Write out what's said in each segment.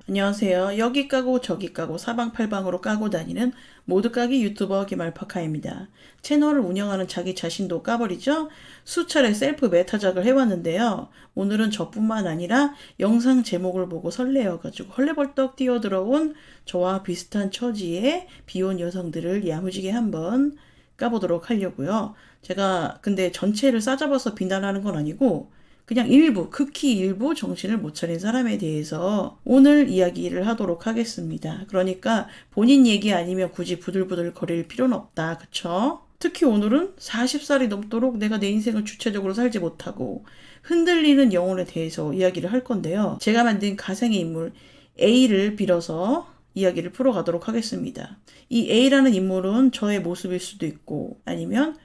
안녕하세요. 여기 까고 저기 까고 사방팔방으로 까고 다니는 모두 까기 유튜버 김알파카입니다. 채널을 운영하는 자기 자신도 까버리죠? 수차례 셀프 메타작을 해왔는데요. 오늘은 저뿐만 아니라 영상 제목을 보고 설레어가지고 헐레벌떡 뛰어들어온 저와 비슷한 처지의 비혼 여성들을 야무지게 한번 까보도록 하려고요. 제가 근데 전체를 싸잡아서 비난하는 건 아니고 그냥 일부, 극히 일부 정신을 못 차린 사람에 대해서 오늘 이야기를 하도록 하겠습니다. 그러니까 본인 얘기 아니면 굳이 부들부들 거릴 필요는 없다. 그쵸? 특히 오늘은 40살이 넘도록 내가 내 인생을 주체적으로 살지 못하고 흔들리는 영혼에 대해서 이야기를 할 건데요. 제가 만든 가상의 인물 A를 빌어서 이야기를 풀어가도록 하겠습니다. 이 A라는 인물은 저의 모습일 수도 있고 아니면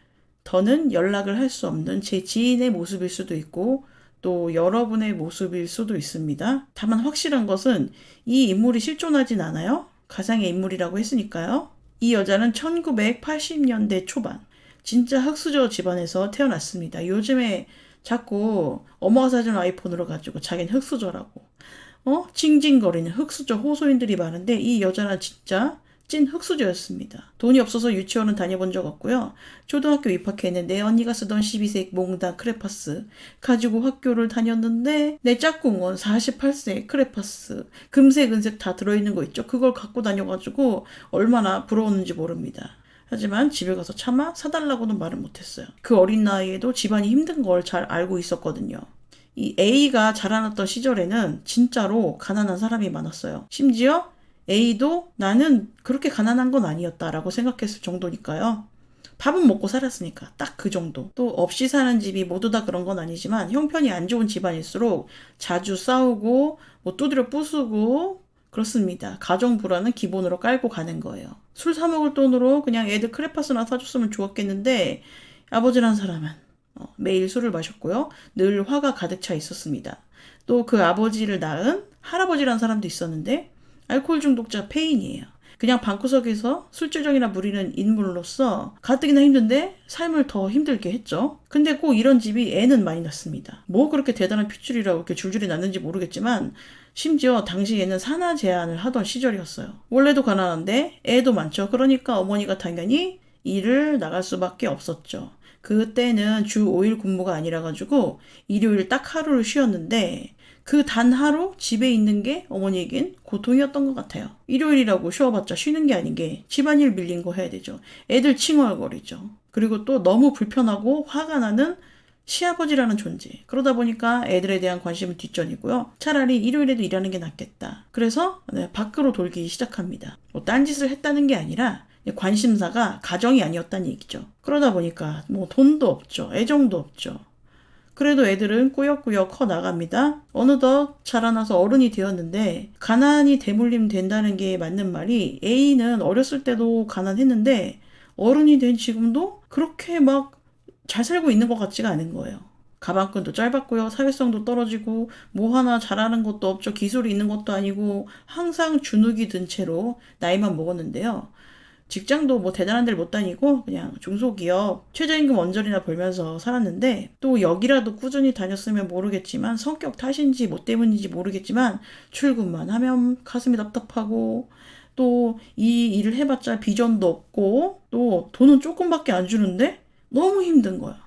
더는 연락을 할 수 없는 제 지인의 모습일 수도 있고 또 여러분의 모습일 수도 있습니다. 다만 확실한 것은 이 인물이 실존하진 않아요. 가상의 인물이라고 했으니까요. 이 여자는 1980년대 초반 진짜 흙수저 집안에서 태어났습니다. 요즘에 자꾸 엄마가 사준 아이폰으로 가지고 자기는 흙수저라고 징징거리는 흙수저 호소인들이 많은데 이 여자는 진짜 찐 흙수저였습니다. 돈이 없어서 유치원은 다녀본 적 없고요. 초등학교 입학했는데 언니가 쓰던 12색 몽당 크레파스 가지고 학교를 다녔는데 내 짝꿍은 48색 크레파스 금색 은색 다 들어있는 거 있죠. 그걸 갖고 다녀가지고 얼마나 부러웠는지 모릅니다. 하지만 집에 가서 차마 사달라고는 말을 못했어요. 그 어린 나이에도 집안이 힘든 걸 잘 알고 있었거든요. 이 A가 자라났던 시절에는 진짜로 가난한 사람이 많았어요. 심지어 A도 나는 그렇게 가난한 건 아니었다라고 생각했을 정도니까요. 밥은 먹고 살았으니까 딱 그 정도. 또 없이 사는 집이 모두 다 그런 건 아니지만 형편이 안 좋은 집안일수록 자주 싸우고 뭐 두드려 부수고 그렇습니다. 가정 불화는 기본으로 깔고 가는 거예요. 술 사 먹을 돈으로 그냥 애들 크레파스나 사줬으면 좋았겠는데 아버지란 사람은 매일 술을 마셨고요. 늘 화가 가득 차 있었습니다. 또 그 아버지를 낳은 할아버지란 사람도 있었는데 알코올 중독자 폐인이에요. 그냥 방구석에서 술주정이나 부리는 인물로서 가뜩이나 힘든데 삶을 더 힘들게 했죠. 근데 꼭 이런 집이 애는 많이 낳습니다. 뭐 그렇게 대단한 핏줄이라고 이렇게 줄줄이 낳는지 모르겠지만 심지어 당시에는 산하 제한을 하던 시절이었어요. 원래도 가난한데 애도 많죠. 그러니까 어머니가 당연히 일을 나갈 수밖에 없었죠. 그때는 주 5일 근무가 아니라 가지고 일요일 딱 하루를 쉬었는데 그 단 하루 집에 있는 게 어머니에겐 고통이었던 것 같아요. 일요일이라고 쉬어봤자 쉬는 게 아닌 게 집안일 밀린 거 해야 되죠. 애들 칭얼거리죠. 그리고 또 너무 불편하고 화가 나는 시아버지라는 존재. 그러다 보니까 애들에 대한 관심은 뒷전이고요. 차라리 일요일에도 일하는 게 낫겠다. 그래서 밖으로 돌기 시작합니다. 뭐 딴짓을 했다는 게 아니라 관심사가 가정이 아니었다는 얘기죠. 그러다 보니까 뭐 돈도 없죠. 애정도 없죠. 그래도 애들은 꾸역꾸역 커 나갑니다. 어느덧 자라나서 어른이 되었는데 가난이 대물림 된다는 게 맞는 말이 A는 어렸을 때도 가난했는데 어른이 된 지금도 그렇게 막 잘 살고 있는 것 같지가 않은 거예요. 가방끈도 짧았고요. 사회성도 떨어지고 뭐 하나 잘하는 것도 없죠. 기술이 있는 것도 아니고 항상 주눅이 든 채로 나이만 먹었는데요. 직장도 뭐 대단한 데를 못 다니고 그냥 중소기업 최저임금 언저리나 벌면서 살았는데 또 여기라도 꾸준히 다녔으면 모르겠지만 성격 탓인지 뭐 때문인지 모르겠지만 출근만 하면 가슴이 답답하고 또 이 일을 해봤자 비전도 없고 또 돈은 조금밖에 안 주는데 너무 힘든 거야.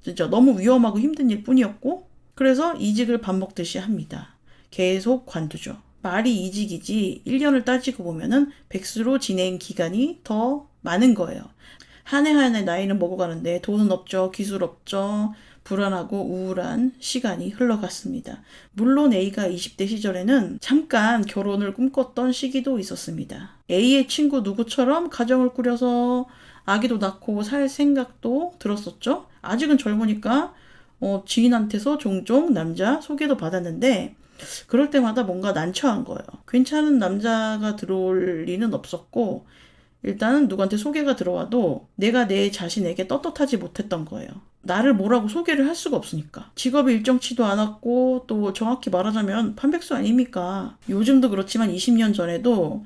진짜 너무 위험하고 힘든 일 뿐이었고 그래서 이직을 밥 먹듯이 합니다. 계속 관두죠. 말이 이직이지 1년을 따지고 보면은 백수로 지낸 기간이 더 많은 거예요. 한 해 한 해 나이는 먹어가는데 돈은 없죠. 기술 없죠. 불안하고 우울한 시간이 흘러갔습니다. 물론 A가 20대 시절에는 잠깐 결혼을 꿈꿨던 시기도 있었습니다. A의 친구 누구처럼 가정을 꾸려서 아기도 낳고 살 생각도 들었었죠. 아직은 젊으니까 지인한테서 종종 남자 소개도 받았는데 그럴 때마다 뭔가 난처한 거예요. 괜찮은 남자가 들어올 리는 없었고 일단은 누구한테 소개가 들어와도 내가 내 자신에게 떳떳하지 못했던 거예요. 나를 뭐라고 소개를 할 수가 없으니까. 직업이 일정치도 않았고 또 정확히 말하자면 판백수 아닙니까? 요즘도 그렇지만 20년 전에도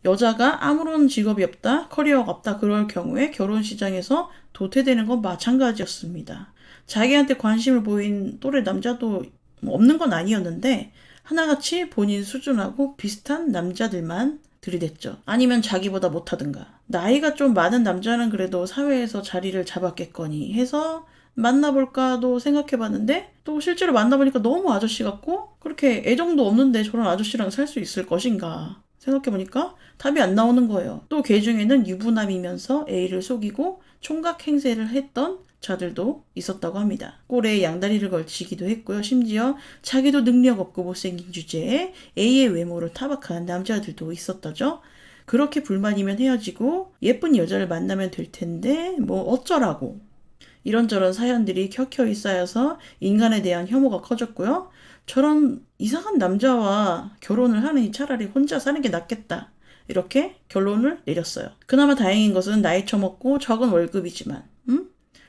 여자가 아무런 직업이 없다, 커리어가 없다 그럴 경우에 결혼 시장에서 도태되는 건 마찬가지였습니다. 자기한테 관심을 보인 또래 남자도 없는 건 아니었는데 하나같이 본인 수준하고 비슷한 남자들만 들이댔죠. 아니면 자기보다 못하든가. 나이가 좀 많은 남자는 그래도 사회에서 자리를 잡았겠거니 해서 만나볼까도 생각해봤는데 또 실제로 만나보니까 너무 아저씨 같고 그렇게 애정도 없는데 저런 아저씨랑 살 수 있을 것인가 생각해보니까 답이 안 나오는 거예요. 또 걔 중에는 유부남이면서 A를 속이고 총각 행세를 했던 자들도 있었다고 합니다. 꼴에 양다리를 걸치기도 했고요. 심지어 자기도 능력 없고 못생긴 주제에 A의 외모를 타박한 남자들도 있었다죠. 그렇게 불만이면 헤어지고 예쁜 여자를 만나면 될 텐데 뭐 어쩌라고. 이런저런 사연들이 켜켜이 쌓여서 인간에 대한 혐오가 커졌고요. 저런 이상한 남자와 결혼을 하느니 차라리 혼자 사는 게 낫겠다. 이렇게 결론을 내렸어요. 그나마 다행인 것은 나이 처먹고 적은 월급이지만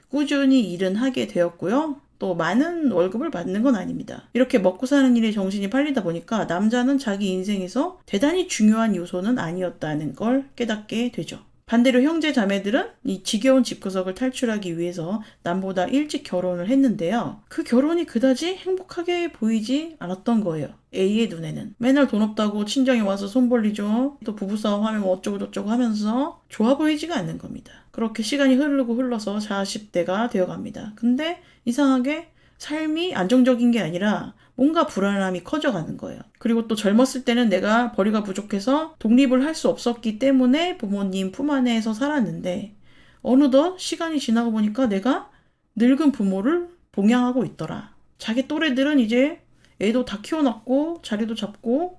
꾸준히 일은 하게 되었고요. 또 많은 월급을 받는 건 아닙니다. 이렇게 먹고 사는 일에 정신이 팔리다 보니까 남자는 자기 인생에서 대단히 중요한 요소는 아니었다는 걸 깨닫게 되죠. 반대로 형제 자매들은 이 지겨운 집구석을 탈출하기 위해서 남보다 일찍 결혼을 했는데요. 그 결혼이 그다지 행복하게 보이지 않았던 거예요. A의 눈에는. 맨날 돈 없다고 친정에 와서 손 벌리죠. 또 부부싸움 하면 뭐 어쩌고 저쩌고 하면서 좋아 보이지가 않는 겁니다. 그렇게 시간이 흐르고 흘러서 40대가 되어갑니다. 근데 이상하게 삶이 안정적인 게 아니라 뭔가 불안함이 커져가는 거예요. 그리고 또 젊었을 때는 내가 벌이가 부족해서 독립을 할 수 없었기 때문에 부모님 품 안에서 살았는데 어느덧 시간이 지나고 보니까 내가 늙은 부모를 봉양하고 있더라. 자기 또래들은 이제 애도 다 키워놨고 자리도 잡고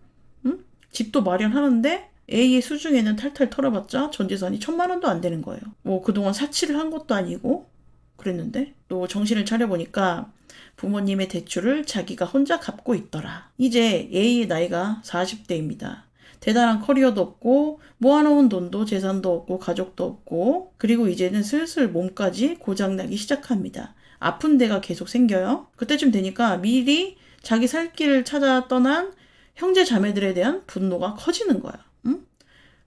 집도 마련하는데 A의 수중에는 탈탈 털어봤자 전 재산이 1,000만 원도 안 되는 거예요. 뭐 그동안 사치를 한 것도 아니고 그랬는데 또 정신을 차려보니까 부모님의 대출을 자기가 혼자 갚고 있더라. 이제 A의 나이가 40대입니다. 대단한 커리어도 없고 모아놓은 돈도 재산도 없고 가족도 없고 그리고 이제는 슬슬 몸까지 고장나기 시작합니다. 아픈 데가 계속 생겨요. 그때쯤 되니까 미리 자기 살 길을 찾아 떠난 형제 자매들에 대한 분노가 커지는 거야.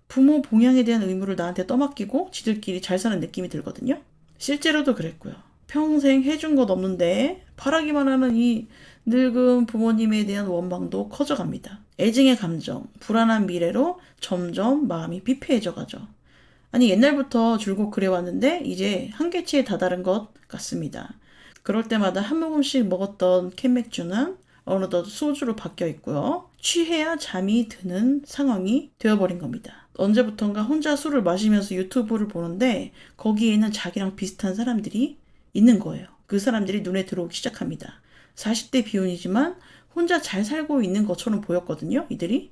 부모 봉양에 대한 의무를 나한테 떠맡기고 지들끼리 잘 사는 느낌이 들거든요. 실제로도 그랬고요. 평생 해준 것 없는데 바라기만 하는 이 늙은 부모님에 대한 원망도 커져갑니다. 애증의 감정, 불안한 미래로 점점 마음이 피폐해져 가죠. 아니 옛날부터 줄곧 그래왔는데 이제 한계치에 다다른 것 같습니다. 그럴 때마다 한 모금씩 먹었던 캔맥주는 어느덧 소주로 바뀌어 있고요. 취해야 잠이 드는 상황이 되어버린 겁니다. 언제부턴가 혼자 술을 마시면서 유튜브를 보는데 거기에는 자기랑 비슷한 사람들이 있는 거예요. 그 사람들이 눈에 들어오기 시작합니다. 40대 비혼이지만 혼자 잘 살고 있는 것처럼 보였거든요, 이들이.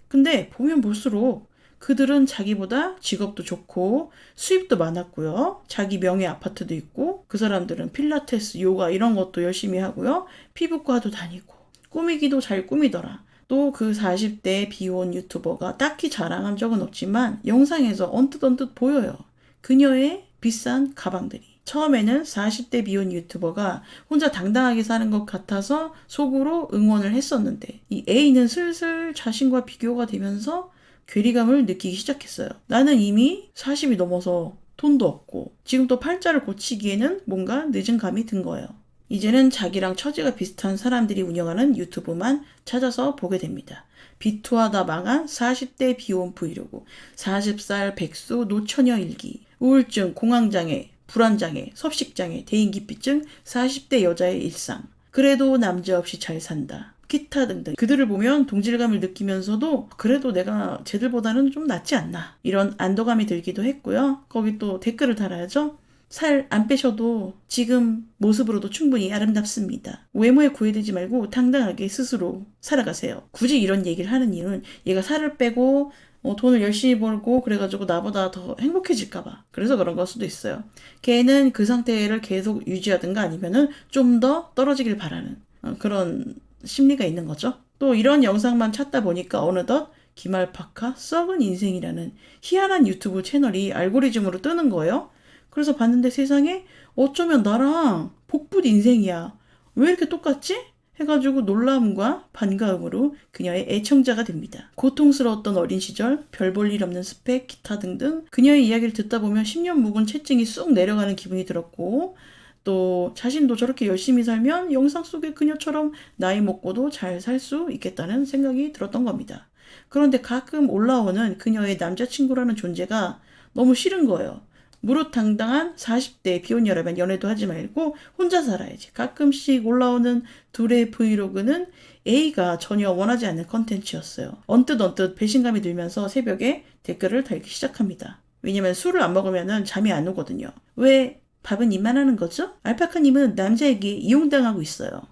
근데 보면 볼수록 그들은 자기보다 직업도 좋고 수입도 많았고요. 자기 명예 아파트도 있고 그 사람들은 필라테스, 요가 이런 것도 열심히 하고요. 피부과도 다니고 꾸미기도 잘 꾸미더라. 또 그 40대 비혼 유튜버가 딱히 자랑한 적은 없지만 영상에서 언뜻 보여요. 그녀의 비싼 가방들이. 처음에는 40대 비혼 유튜버가 혼자 당당하게 사는 것 같아서 속으로 응원을 했었는데 이 A는 슬슬 자신과 비교가 되면서 괴리감을 느끼기 시작했어요. 나는 이미 40이 넘어서 돈도 없고 지금 또 팔자를 고치기에는 뭔가 늦은 감이 든 거예요. 이제는 자기랑 처지가 비슷한 사람들이 운영하는 유튜브만 찾아서 보게 됩니다. 비투하다 망한 40대 비혼 브이로그, 40살 백수 노처녀 일기, 우울증, 공황장애, 불안장애, 섭식장애, 대인기피증, 40대 여자의 일상, 그래도 남자 없이 잘 산다, 기타 등등. 그들을 보면 동질감을 느끼면서도 그래도 내가 쟤들보다는 좀 낫지 않나 이런 안도감이 들기도 했고요. 거기 또 댓글을 달아야죠. 살 안 빼셔도 지금 모습으로도 충분히 아름답습니다. 외모에 구애되지 말고 당당하게 스스로 살아가세요. 굳이 이런 얘기를 하는 이유는 얘가 살을 빼고 돈을 열심히 벌고 그래가지고 나보다 더 행복해질까봐. 그래서 그런 걸 수도 있어요. 걔는 그 상태를 계속 유지하든가 아니면은 좀 더 떨어지길 바라는 그런 심리가 있는 거죠. 또 이런 영상만 찾다 보니까 어느덧 기말파카 썩은 인생이라는 희한한 유튜브 채널이 알고리즘으로 뜨는 거예요. 그래서 봤는데 세상에 어쩌면 나랑 복붙 인생이야. 왜 이렇게 똑같지? 해가지고 놀라움과 반가움으로 그녀의 애청자가 됩니다. 고통스러웠던 어린 시절, 별 볼 일 없는 스펙, 기타 등등 그녀의 이야기를 듣다 보면 10년 묵은 채증이 쑥 내려가는 기분이 들었고 또 자신도 저렇게 열심히 살면 영상 속의 그녀처럼 나이 먹고도 잘 살 수 있겠다는 생각이 들었던 겁니다. 그런데 가끔 올라오는 그녀의 남자친구라는 존재가 너무 싫은 거예요. 무릇당당한 40대 비혼녀라면 연애도 하지 말고 혼자 살아야지. 가끔씩 올라오는 둘의 브이로그는 A가 전혀 원하지 않는 컨텐츠였어요. 언뜻 배신감이 들면서 새벽에 댓글을 달기 시작합니다. 왜냐면 술을 안 먹으면 잠이 안 오거든요. 왜 밥은 입만 하는 거죠? 알파카님은 남자에게 이용당하고 있어요.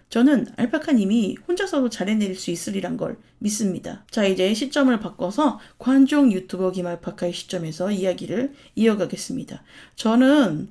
저는 알파카님이 혼자서도 잘 해낼 수 있으리란 걸 믿습니다. 자, 이제 시점을 바꿔서 관종 유튜버 김알파카의 시점에서 이야기를 이어가겠습니다. 저는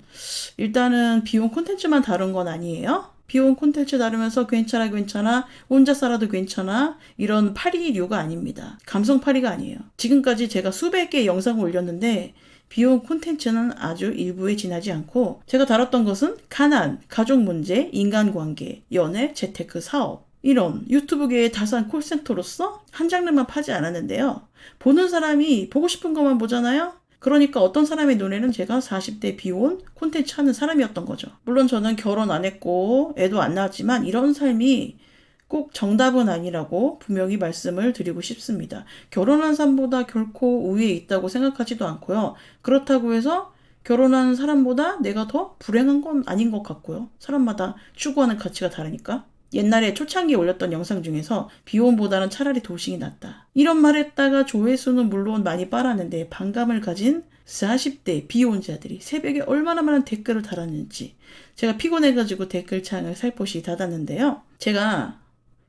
일단은 비혼 콘텐츠만 다룬 건 아니에요. 비혼 콘텐츠 다루면서 괜찮아 혼자 살아도 괜찮아 이런 파리류가 아닙니다. 감성 파리가 아니에요. 지금까지 제가 수백 개의 영상을 올렸는데 비혼 콘텐츠는 아주 일부에 지나지 않고 제가 다뤘던 것은 가난, 가족 문제, 인간관계, 연애, 재테크, 사업 이런 유튜브계의 다산 콜센터로서 한 장르만 파지 않았는데요. 보는 사람이 보고 싶은 것만 보잖아요. 그러니까 어떤 사람의 눈에는 제가 40대 비혼 콘텐츠 하는 사람이었던 거죠. 물론 저는 결혼 안 했고 애도 안 낳았지만 이런 삶이 꼭 정답은 아니라고 분명히 말씀을 드리고 싶습니다. 결혼한 사람보다 결코 우위에 있다고 생각하지도 않고요. 그렇다고 해서 결혼한 사람보다 내가 더 불행한 건 아닌 것 같고요. 사람마다 추구하는 가치가 다르니까. 옛날에 초창기에 올렸던 영상 중에서 비혼보다는 차라리 돌싱이 낫다. 이런 말 했다가 조회수는 물론 많이 빨았는데 반감을 가진 40대 비혼자들이 새벽에 얼마나 많은 댓글을 달았는지 제가 피곤해가지고 댓글창을 살포시 닫았는데요. 제가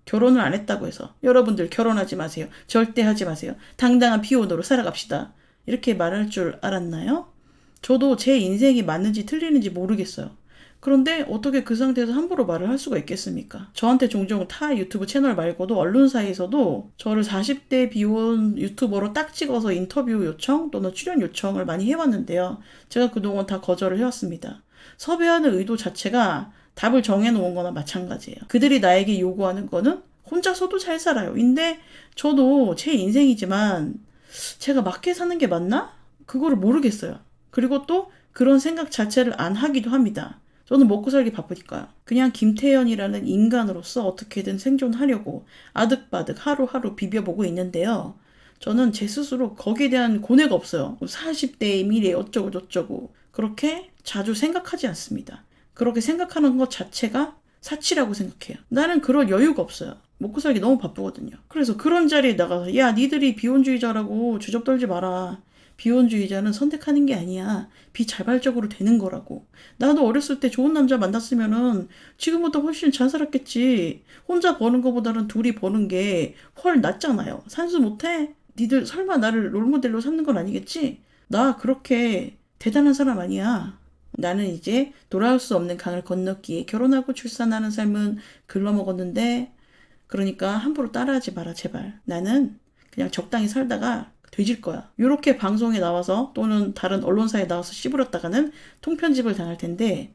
결혼을 안 했다고 해서 여러분들 결혼하지 마세요. 절대 하지 마세요. 당당한 비혼으로 살아갑시다. 이렇게 말할 줄 알았나요? 저도 제 인생이 맞는지 틀리는지 모르겠어요. 그런데 어떻게 그 상태에서 함부로 말을 할 수가 있겠습니까? 저한테 종종 타 유튜브 채널 말고도 언론사에서도 저를 40대 비혼 유튜버로 딱 찍어서 인터뷰 요청 또는 출연 요청을 많이 해왔는데요. 제가 그동안 다 거절을 해왔습니다. 섭외하는 의도 자체가 답을 정해놓은 거나 마찬가지예요. 그들이 나에게 요구하는 거는 혼자서도 잘 살아요. 근데 저도 제 인생이지만 제가 맞게 사는 게 맞나? 그거를 모르겠어요. 그리고 또 그런 생각 자체를 안 하기도 합니다. 저는 먹고 살기 바쁘니까요. 그냥 김태현이라는 인간으로서 어떻게든 생존하려고 아득바득 하루하루 비벼보고 있는데요. 저는 제 스스로 거기에 대한 고뇌가 없어요. 40대의 미래 어쩌고 저쩌고 그렇게 자주 생각하지 않습니다. 그렇게 생각하는 것 자체가 사치라고 생각해요. 나는 그럴 여유가 없어요. 먹고 살기 너무 바쁘거든요. 그래서 그런 자리에 나가서 야 니들이 비혼주의자라고 주접 떨지 마라. 비혼주의자는 선택하는 게 아니야. 비자발적으로 되는 거라고. 나도 어렸을 때 좋은 남자 만났으면은 지금보다 훨씬 잘 살았겠지. 혼자 버는 거보다는 둘이 버는 게 훨 낫잖아요. 산수 못해? 니들 설마 나를 롤모델로 삼는 건 아니겠지? 나 그렇게 대단한 사람 아니야. 나는 이제 돌아올 수 없는 강을 건넜기에 결혼하고 출산하는 삶은 글러먹었는데 그러니까 함부로 따라하지 마라 제발. 나는 그냥 적당히 살다가 되질 거야. 이렇게 방송에 나와서 또는 다른 언론사에 나와서 씨부렸다가는 통편집을 당할 텐데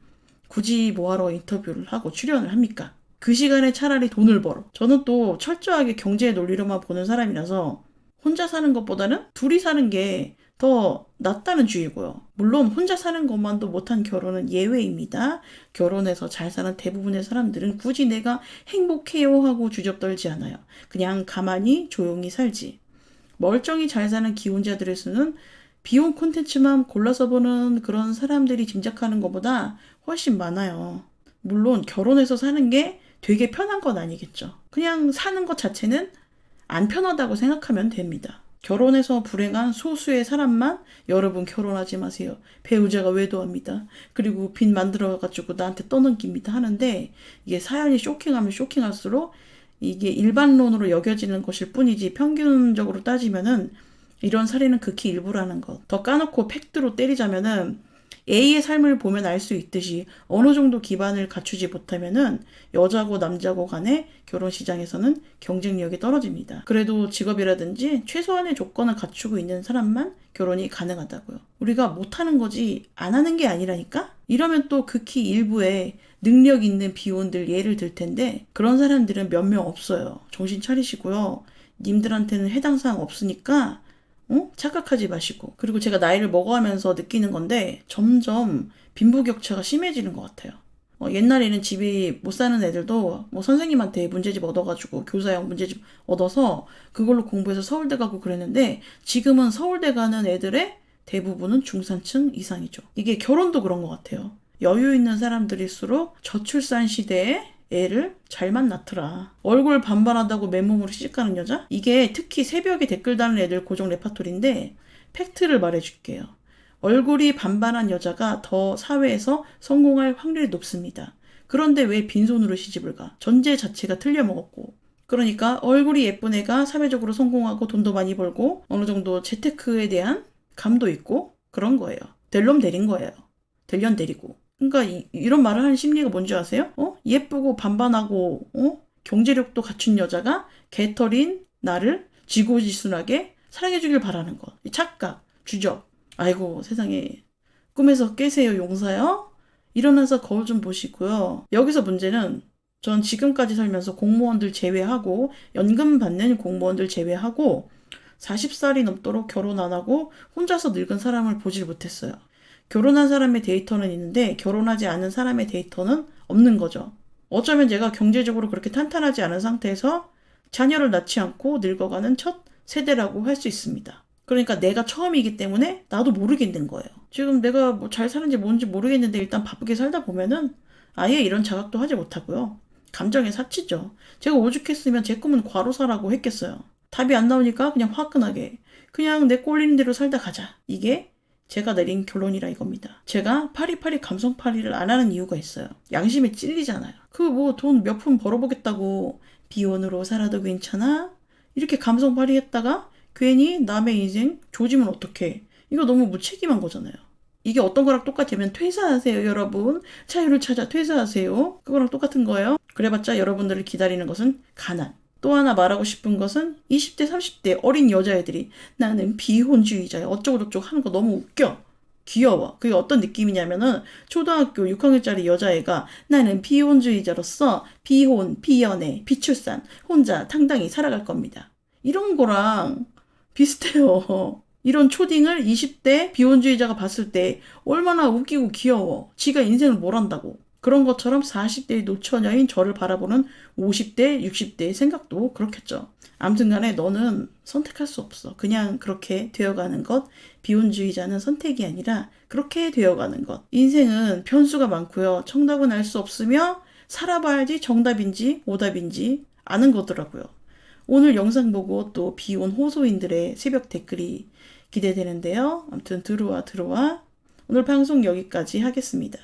굳이 뭐하러 인터뷰를 하고 출연을 합니까? 그 시간에 차라리 돈을 벌어. 저는 또 철저하게 경제의 논리로만 보는 사람이라서 혼자 사는 것보다는 둘이 사는 게 더 낫다는 주의고요. 물론 혼자 사는 것만도 못한 결혼은 예외입니다. 결혼해서 잘 사는 대부분의 사람들은 굳이 내가 행복해요 하고 주접떨지 않아요. 그냥 가만히 조용히 살지. 멀쩡히 잘 사는 기혼자들의 수는 비혼 콘텐츠만 골라서 보는 그런 사람들이 짐작하는 것보다 훨씬 많아요. 물론 결혼해서 사는 게 되게 편한 건 아니겠죠. 그냥 사는 것 자체는 안 편하다고 생각하면 됩니다. 결혼해서 불행한 소수의 사람만 여러분 결혼하지 마세요. 배우자가 외도합니다. 그리고 빚 만들어가지고 나한테 떠넘깁니다 하는데 이게 사연이 쇼킹하면 쇼킹할수록 이게 일반론으로 여겨지는 것일 뿐이지 평균적으로 따지면은 이런 사례는 극히 일부라는 것. 더 까놓고 팩트로 때리자면은 A의 삶을 보면 알 수 있듯이 어느 정도 기반을 갖추지 못하면은 여자고 남자고 간에 결혼 시장에서는 경쟁력이 떨어집니다. 그래도 직업이라든지 최소한의 조건을 갖추고 있는 사람만 결혼이 가능하다고요. 우리가 못하는 거지 안 하는 게 아니라니까? 이러면 또 극히 일부의 능력 있는 비혼들 예를 들 텐데 그런 사람들은 몇 명 없어요. 정신 차리시고요. 님들한테는 해당 사항 없으니까 착각하지 마시고. 그리고 제가 나이를 먹어가면서 느끼는 건데 점점 빈부격차가 심해지는 것 같아요. 옛날에는 집이 못 사는 애들도 뭐 선생님한테 문제집 얻어가지고 교사형 문제집 얻어서 그걸로 공부해서 서울대 가고 그랬는데 지금은 서울대 가는 애들의 대부분은 중산층 이상이죠. 이게 결혼도 그런 것 같아요. 여유 있는 사람들일수록 저출산 시대에 애를 잘만 낳더라. 얼굴 반반하다고 맨몸으로 시집가는 여자? 이게 특히 새벽에 댓글 다는 애들 고정 레파토리인데 팩트를 말해줄게요. 얼굴이 반반한 여자가 더 사회에서 성공할 확률이 높습니다. 그런데 왜 빈손으로 시집을 가? 전제 자체가 틀려먹었고. 그러니까 얼굴이 예쁜 애가 사회적으로 성공하고 돈도 많이 벌고 어느 정도 재테크에 대한 감도 있고 그런 거예요. 될 놈 데린 거예요. 될년 데리고. 그러니까 이런 말을 하는 심리가 뭔지 아세요? 예쁘고 반반하고 경제력도 갖춘 여자가 개털인 나를 지고지순하게 사랑해주길 바라는 것. 이 착각, 주적. 아이고 세상에. 꿈에서 깨세요 용사요. 일어나서 거울 좀 보시고요. 여기서 문제는 전 지금까지 살면서 공무원들 제외하고 연금 받는 공무원들 제외하고 40살이 넘도록 결혼 안 하고 혼자서 늙은 사람을 보질 못했어요. 결혼한 사람의 데이터는 있는데 결혼하지 않은 사람의 데이터는 없는 거죠. 어쩌면 제가 경제적으로 그렇게 탄탄하지 않은 상태에서 자녀를 낳지 않고 늙어가는 첫 세대라고 할 수 있습니다. 그러니까 내가 처음이기 때문에 나도 모르겠는 거예요. 지금 내가 뭐 잘 사는지 뭔지 모르겠는데 일단 바쁘게 살다 보면은 아예 이런 자각도 하지 못하고요. 감정에 사치죠. 제가 오죽했으면 제 꿈은 과로사라고 했겠어요. 답이 안 나오니까 그냥 화끈하게 그냥 내 꼴리는 대로 살다 가자. 이게 제가 내린 결론이라 이겁니다. 제가 파리파리 감성파리를 안 하는 이유가 있어요. 양심에 찔리잖아요. 그 뭐 돈 몇 푼 벌어보겠다고 비혼으로 살아도 괜찮아? 이렇게 감성파리 했다가 괜히 남의 인생 조지면 어떡해. 이거 너무 무책임한 거잖아요. 이게 어떤 거랑 똑같으면 퇴사하세요 여러분. 자유를 찾아 퇴사하세요. 그거랑 똑같은 거예요. 그래봤자 여러분들을 기다리는 것은 가난. 또 하나 말하고 싶은 것은 20대 30대 어린 여자애들이 나는 비혼주의자야 어쩌고저쩌고 하는 거 너무 웃겨. 귀여워. 그게 어떤 느낌이냐면은 초등학교 6학년짜리 여자애가 나는 비혼주의자로서 비혼, 비연애, 비출산 혼자 당당히 살아갈 겁니다. 이런 거랑 비슷해요. 이런 초딩을 20대 비혼주의자가 봤을 때 얼마나 웃기고 귀여워. 지가 인생을 뭘 한다고. 그런 것처럼 40대의 노처녀인 저를 바라보는 50대, 60대의 생각도 그렇겠죠. 아무튼 간에 너는 선택할 수 없어. 그냥 그렇게 되어가는 것. 비혼주의자는 선택이 아니라 그렇게 되어가는 것. 인생은 변수가 많고요. 정답은 알 수 없으며 살아봐야지 정답인지 오답인지 아는 거더라고요. 오늘 영상 보고 또 비혼 호소인들의 새벽 댓글이 기대되는데요. 아무튼 들어와. 오늘 방송 여기까지 하겠습니다.